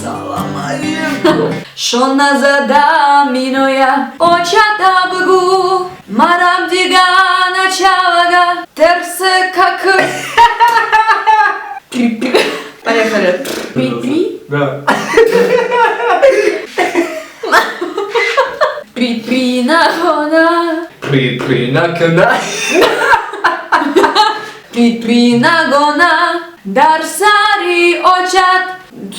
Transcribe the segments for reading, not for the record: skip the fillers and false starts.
Salam alaikum. Shona zada minoya очата бгу марам дигана чалага терсе как. Поехали. При-при. Да. При-при нагона. При накна. При-при нагона. Дарсари очат.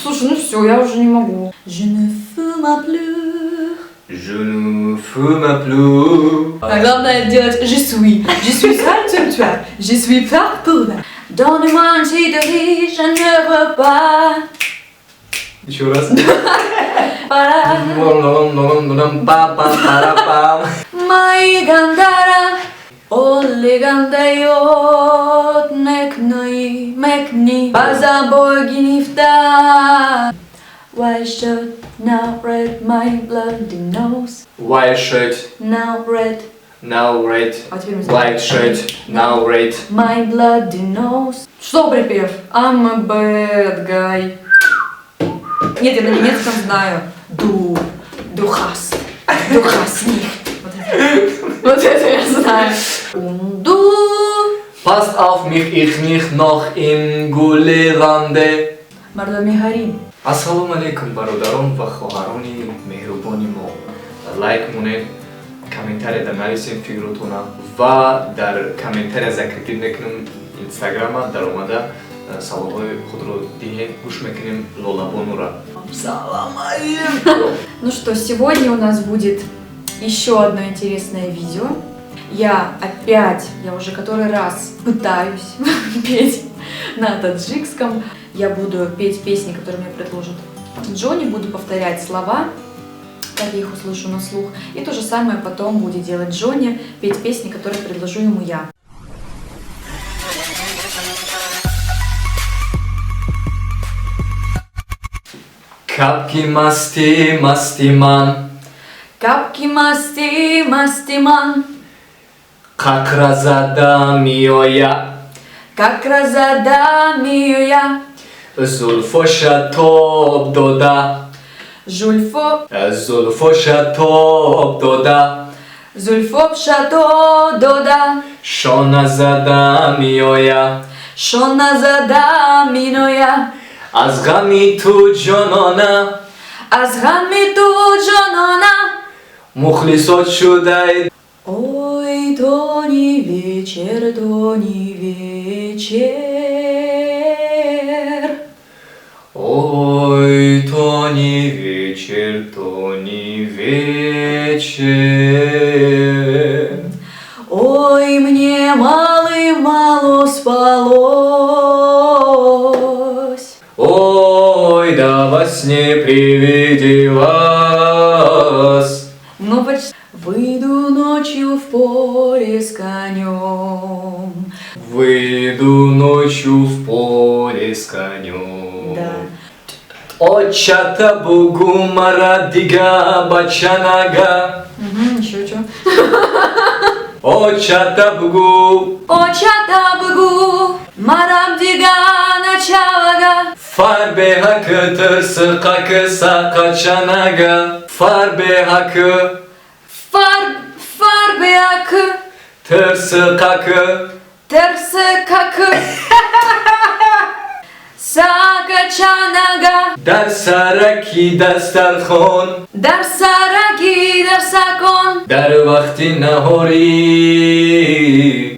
Слушай, ну все, я уже не могу. Je ne fume plus. Je ne fume plus. А главное делать je suis. Je suis sanctuaire. Je suis partout. Donne-moi un petit de riz, je ne veux pas. Еще раз. Para. Mai gandara. Olli gandayot neknoi mekni. Baza boginifta. Why should now red my bloody nose? White shirt, Now red. now red. А теперь мы White shirt, now red. My bloody nose. Что припев? I'm a bad guy. Нет, я на немецком знаю. Du hast nicht. Вот это я знаю. Und du. Passt auf mich, ich nicht noch im Gulevande. Мардами Харим. Ассаламу алейкум, бародарон ва хоҳарони меҳрубонимо. Лайк монед, комментария дар нависем фикротона ва дар комментария закритиб мекунем инстаграма дар омада саволҳои худро диҳем, гӯш мекунем лолабонура. Салам алейкум. Ну что, сегодня у нас будет еще одно интересное видео. Я уже который раз пытаюсь петь на таджикском. Я буду петь песни, которые мне предложит Джонни, буду повторять слова, как я их услышу на слух. И то же самое потом будет делать Джонни, петь песни, которые предложу ему я. Капки масти, мастиман. Капки масти, мастиман. Как разада миоя. Как разада мия. Зульфоша топ дода. Жульфо, Зульфоша топ дода. зульфоп шато дода. Шона зада миоя. Шона зада миноя. Аз гами ту ҷонона. Аз гами ту ҷонона. Мухлисот шудай. Ой, то не вечер, то не вечер. Ой, то не вечер, то не вечер. Ой, мне мало спалось. Ой, да во сне привиделась. Ну, почти. Выйду ночью в поле с конем. Выйду ночью в поле с конем. Да. Очата бугу марадига бачанага. Еще что? Очата бугу. Очата бгу, марам дига началага. Farbe hakkı tırsı kakı sakaçanaga. Farbe hakkı Farbe akı, tırsı kakı. terse kakı. Sakachanaga. Darsaraki dastarkhon. Darsaragi darsakon. Dar vakti nahori.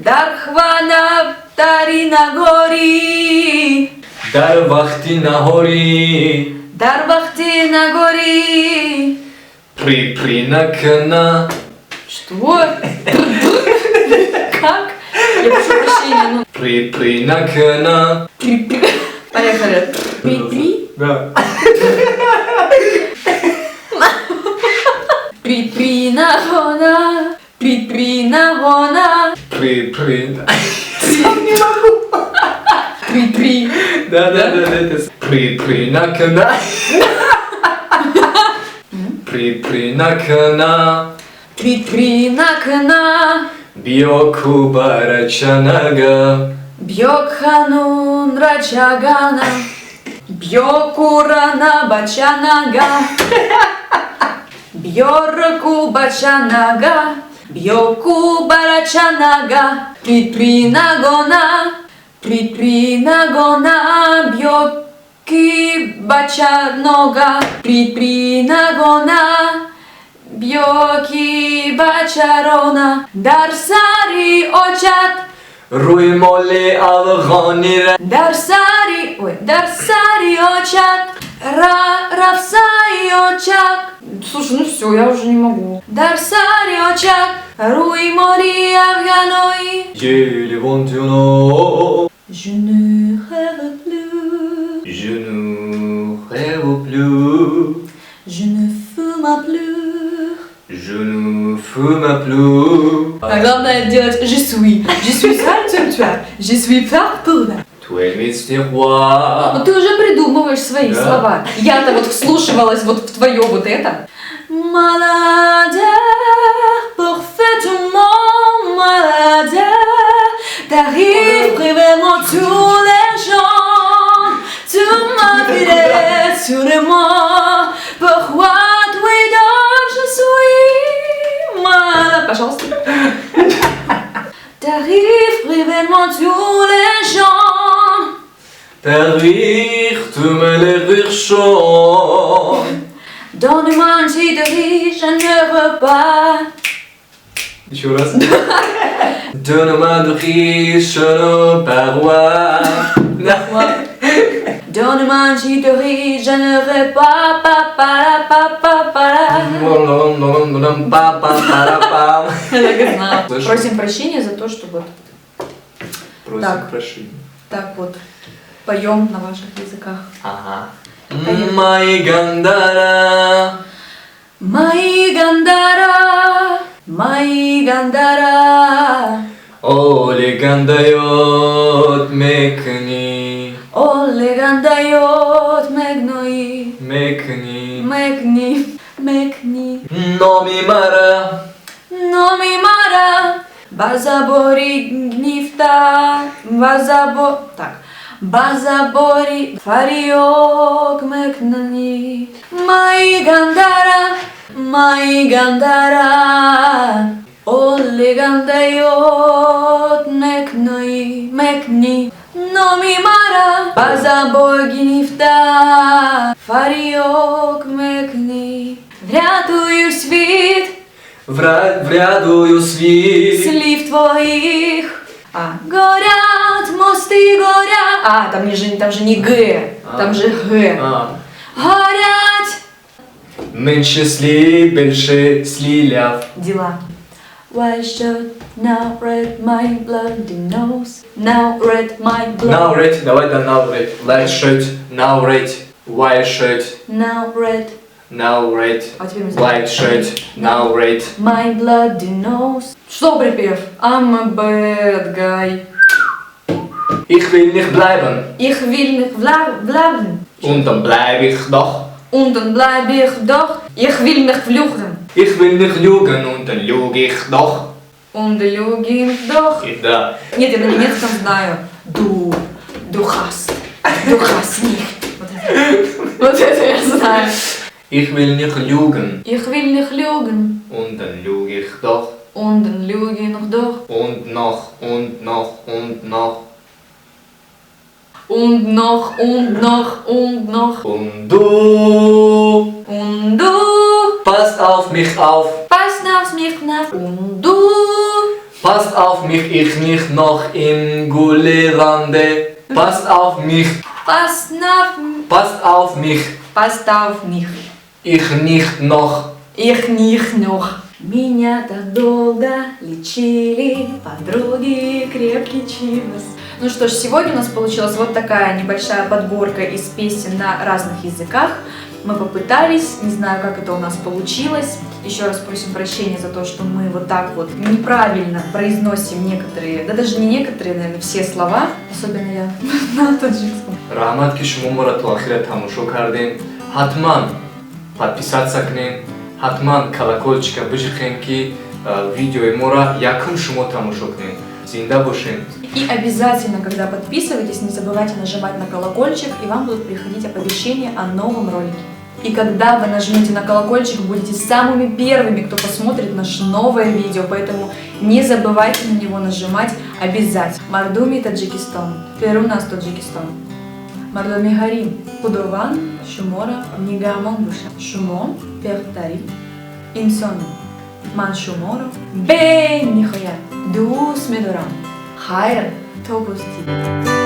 Дархвана тарина гори. Dar vakti nahori. Дарвахти на гори. При накна. Что? Как? Я прошу прощения, ну. При накна. Поехали. При-при. Да. При-при нагона. При-при нагона. При. Не могу. При-при. Да. При накна. При накна. При-при накна. Бьоку барачанага. Бьёкханун рачагана. Бьокурана бачанага. Бьорку бачанага. Бьоку барачанага. Притпринагона. Притпринагона. Бьоки бачанога. Притпринагона. Бьоки бачарона. Дарсари очат. Руймоли алганира. Дарсари очат, равсари очак. Слушай, ну все, я уже не могу. Дарсари очак, руй мори авганой. Je want to know. Je ne rêve plus, Je ne rêve plus. je ne fume plus. Je ne fume plus. А главное делать je suis intellectuel, je suis partout. Tu es mystérieux. Ну ты уже придумываешь свои Да. слова. Я-то вот вслушивалась вот в твое вот это. Malade, parfaitement malade, t'arrives vraiment tous les jours, tu m'appelles sur les mots, pourquoi oui donc je suis malade. Пожалуйста. T'arrives vraiment tous les jours. T'arrives, tu me les rires chauds. Donne-moi un petit de riz, je ne veux pas. Еще раз. Donne-moi de riche le parois. Donne-moi un petit de riz, je ne veux pas. Просим прощения за то, что вот Просим Так. прощения. так вот поем на ваших языках. Ага. Май гандара. Мои гандара, мои гандара, Оле гандайот мекни. оле гандайот мегнои, Мекни. мекни. Но ми мара. Но ми мара, базабори гнифта, базабори фариок мекнани. Мои гандара, оле гандайот мекни. Но ми мара, базабори гнифта, фариок мекни. Врятую світ, Врядую світ. слів твоїх. Горят мости, горят. Там же не Г, там же Г. Горять Менше слі, більше сліляв. дела. Why should now read my bloody nose? Now read my blood. Навред, давай да навред. Лешить, навред. Вайшить, Now read навред. А теперь мы знаем. Лайшить, навред. my bloody nose. Что припев? I'm a bad guy. Ich will nicht bleiben. Ich will nicht bleiben. Und dann bleib ich doch. Und dann bleib ich doch. Ich will nicht fluchen. Ich will nicht lügen und dann lüge ich doch. Und lüge ich doch. И да. Нет, я на немецком знаю. Du hast nicht. Вот это я знаю. Ich will nicht lügen Ich will nicht lügen. und dann lüge ich doch. Und dann lüge ich noch doch. Und noch, und noch, und noch. Und noch, und noch, und noch. Und du Und du passt auf mich auf. passt auf mich nach. Und du Passt auf mich, ich nicht noch in Gullerande. Passt auf mich, passt passt auf mich, auf mich. ich nicht noch. Их них ног. Меня так долго лечили подруги крепкий чивос. Ну что ж, сегодня у нас получилась вот такая небольшая подборка из песен на разных языках. Мы попытались, не знаю, как это у нас получилось. Еще раз просим прощения за то, что мы вот так вот неправильно произносим некоторые, да даже не некоторые, наверное, все слова, особенно я на таджикском. Рахмат ки шумо мора то ахират тамошо кардем. Ҳатман подписаться кунем. Ҳатман колокольчика бижиқем ки видеои мора якум шумо тамошо кунем. Зинда бошем. И обязательно, когда подписываетесь, не забывайте нажимать на колокольчик, и вам будут приходить оповещения о новом ролике. И когда вы нажмете на колокольчик, будете самыми первыми, кто посмотрит наше новое видео, поэтому не забывайте на него нажимать обязательно. Мардуми Таджикистан, Перунас Таджикистан. Мардуми Харим, Худован, Шумора, Нигамон Буша, Шумо, Пехтари, Инсон, Ман Шуморо, Бен Нихоя, Дус Медорам, Хайр, Топусти.